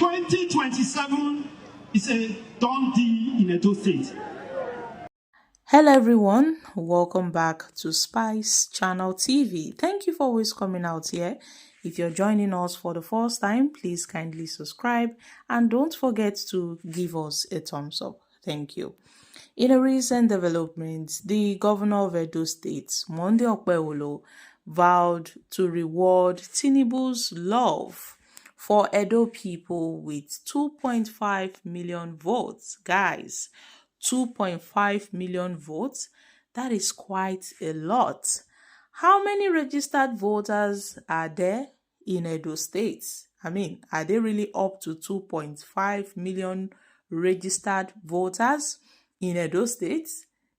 2027 is a done deal in Edo State. Hello everyone, welcome back to Spice Channel TV. Thank you for always coming out here. If you're joining us for the first time, please kindly subscribe and don't forget to give us a thumbs up. Thank you. In a recent development, the governor of Edo State, Monday Okpebholo, vowed to reward Tinubu's love for Edo people with 2.5 million votes. Guys, 2.5 million votes? That is quite a lot. How many registered voters are there in Edo State? I mean, are they really up to 2.5 million registered voters in Edo State?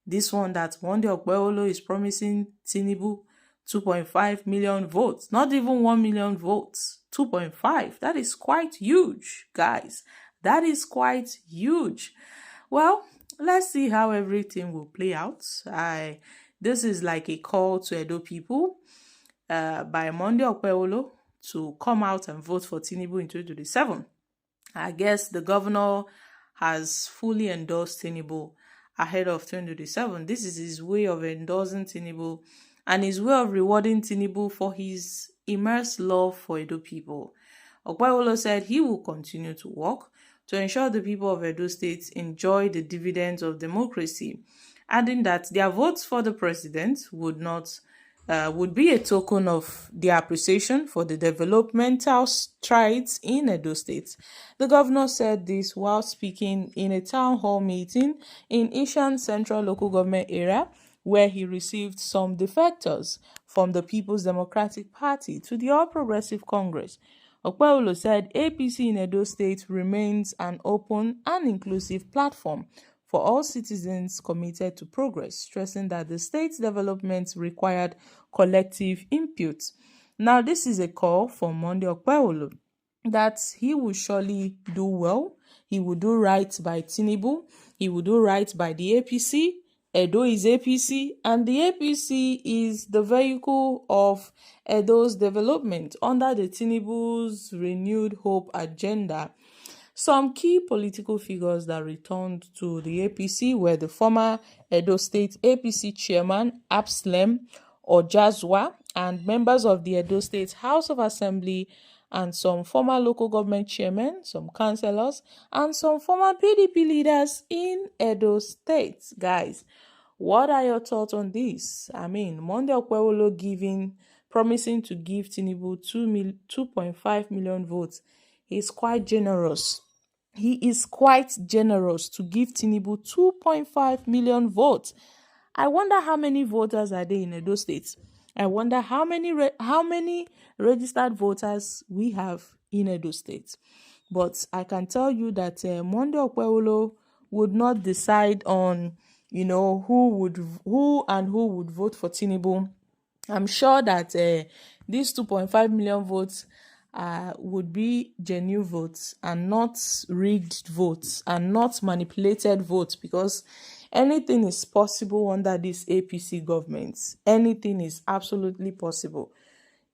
This one that Monday Okpebholo is promising Tinubu 2.5 million votes, not even 1 million votes, 2.5. That is quite huge, guys. That is quite huge. Well, let's see how everything will play out. This is like a call to Edo people by Monday Okpebholo to come out and vote for Tinubu in 2027. I guess the governor has fully endorsed Tinubu ahead of 2027. This is his way of endorsing Tinubu and his way of rewarding Tinubu for his immense love for Edo people. Okpebholo said he will continue to work to ensure the people of Edo State enjoy the dividends of democracy, adding that their votes for the president would be a token of their appreciation for the developmental strides in Edo State. The governor said this while speaking in a town hall meeting in Ishan Central Local Government area, where he received some defectors from the People's Democratic Party to the All Progressive Congress. Okpebholo said APC in Edo State remains an open and inclusive platform for all citizens committed to progress, stressing that the state's development required collective input. Now, this is a call from Monday Okpebholo that he will surely do well. He will do right by Tinubu. He will do right by the APC. Edo is APC, and the APC is the vehicle of Edo's development under the Tinubu's renewed hope agenda. Some key political figures that returned to the APC were the former Edo State APC chairman Absalem Ojazwa and members of the Edo State House of Assembly and some former local government chairmen, some councillors, and some former PDP leaders in Edo State. Guys, what are your thoughts on this? I mean, Monday Okpebholo promising to give Tinubu 2.5 million votes. He's quite generous. He is quite generous to give Tinubu 2.5 million votes. I wonder how many voters are there in Edo State. I wonder how many registered voters we have in Edo State. But I can tell you that Monday Okpebholo would not decide on, who would vote for Tinubu. I'm sure that these 2.5 million votes would be genuine votes and not rigged votes and not manipulated votes, because anything is possible under this APC government. Anything is absolutely possible.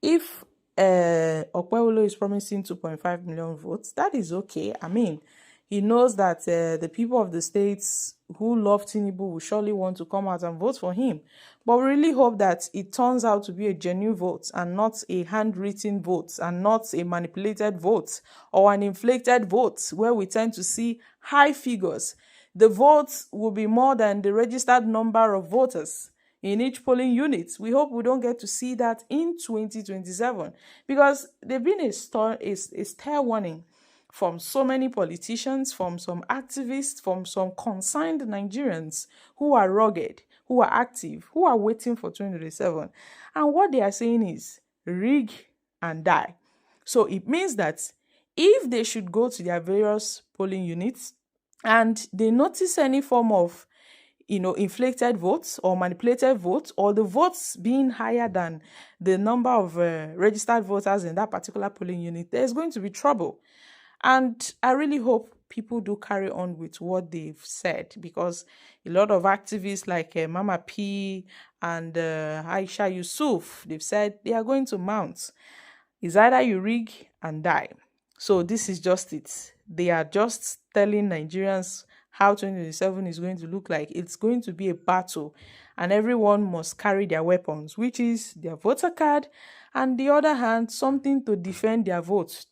If Okpebholo is promising 2.5 million votes, that is okay. I mean, he knows that the people of the states who love Tinubu will surely want to come out and vote for him. But we really hope that it turns out to be a genuine vote and not a handwritten vote and not a manipulated vote or an inflated vote where we tend to see high figures. The votes will be more than the registered number of voters in each polling unit. We hope we don't get to see that in 2027, because there's been a stare warning from so many politicians, from some activists, from some concerned Nigerians who are rugged, who are active, who are waiting for 2027. And what they are saying is rig and die. So it means that if they should go to their various polling units and they notice any form of inflated votes or manipulated votes, or the votes being higher than the number of registered voters in that particular polling unit, there's going to be trouble. And I really hope people do carry on with what they've said, because a lot of activists like Mama P and Aisha Yusuf, they've said they are going to mount. It's either you rig and die. So this is just it. They are just telling Nigerians how 2027 is going to look like. It's going to be a battle, and everyone must carry their weapons, which is their voter card, and the other hand, something to defend their votes.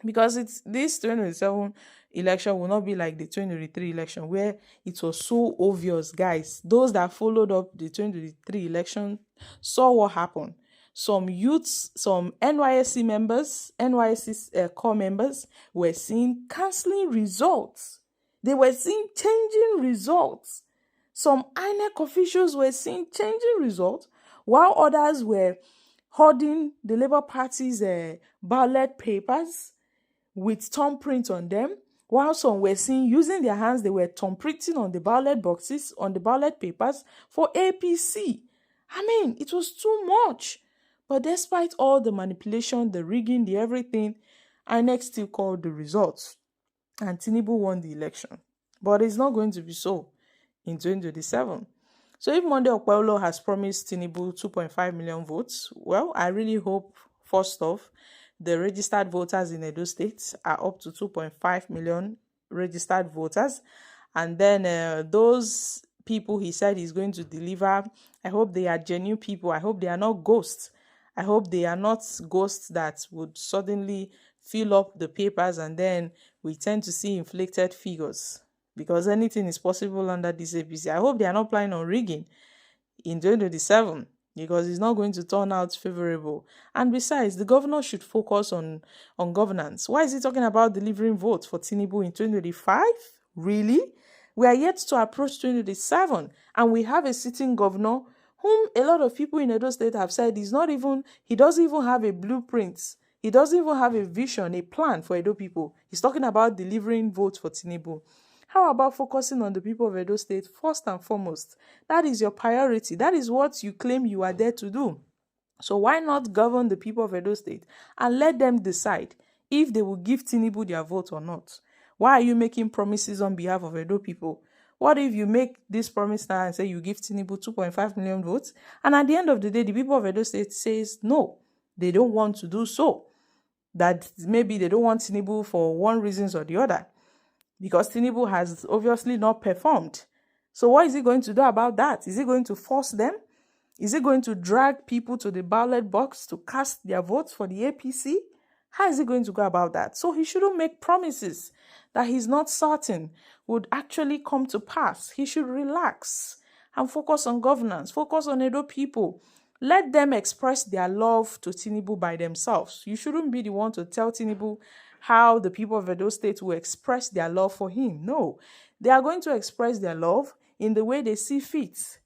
Because it's this 2027 election will not be like the 2023 election where it was so obvious. Guys, those that followed up the 2023 election saw what happened. Some youths, some NYSC members, NYSC core members were seeing cancelling results. They were seeing changing results. Some INEC officials were seeing changing results, while others were hoarding the Labour Party's ballot papers with thumbprint on them, while some were seen using their hands, they were thumbprinting on the ballot boxes, on the ballot papers for APC. I mean, it was too much. But despite all the manipulation, the rigging, the everything, INEC still called the results, and Tinubu won the election. But it's not going to be so in 2027. So if Monday Okpebholo has promised Tinubu 2.5 million votes, well, I really hope, first off, the registered voters in Edo State are up to 2.5 million registered voters. And then those people he said he's going to deliver, I hope they are genuine people. I hope they are not ghosts. I hope they are not ghosts that would suddenly fill up the papers and then we tend to see inflated figures, because anything is possible under this APC. I hope they are not planning on rigging in 2027, because it's not going to turn out favorable. And besides, the governor should focus on governance. Why is he talking about delivering votes for Tinubu in 2025? Really? We are yet to approach 2027, and we have a sitting governor whom a lot of people in Edo State have said he doesn't even have a blueprint. He doesn't even have a vision, a plan for Edo people. He's talking about delivering votes for Tinubu. How about focusing on the people of Edo State first and foremost? That is your priority. That is what you claim you are there to do. So why not govern the people of Edo State and let them decide if they will give Tinubu their vote or not? Why are you making promises on behalf of Edo people? What if you make this promise now and say you give Tinubu 2.5 million votes, and at the end of the day, the people of Edo State says no, they don't want to do so? That maybe they don't want Tinubu for one reason or the other, because Tinubu has obviously not performed. So what is he going to do about that? Is he going to force them? Is he going to drag people to the ballot box to cast their votes for the APC? How is he going to go about that? So he shouldn't make promises that he's not certain would actually come to pass. He should relax and focus on governance, focus on Edo people. Let them express their love to Tinubu by themselves. You shouldn't be the one to tell Tinubu how the people of Edo State will express their love for him. No, they are going to express their love in the way they see fit.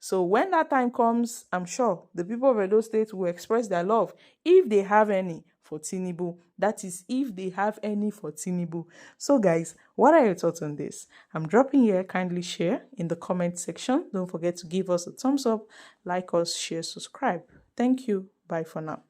So when that time comes, I'm sure the people of Edo State will express their love, if they have any, for Tinubu. That is, if they have any for Tinubu. So guys, what are your thoughts on this? I'm dropping here. Kindly share in the comment section. Don't forget to give us a thumbs up, like us, share, subscribe. Thank you. Bye for now.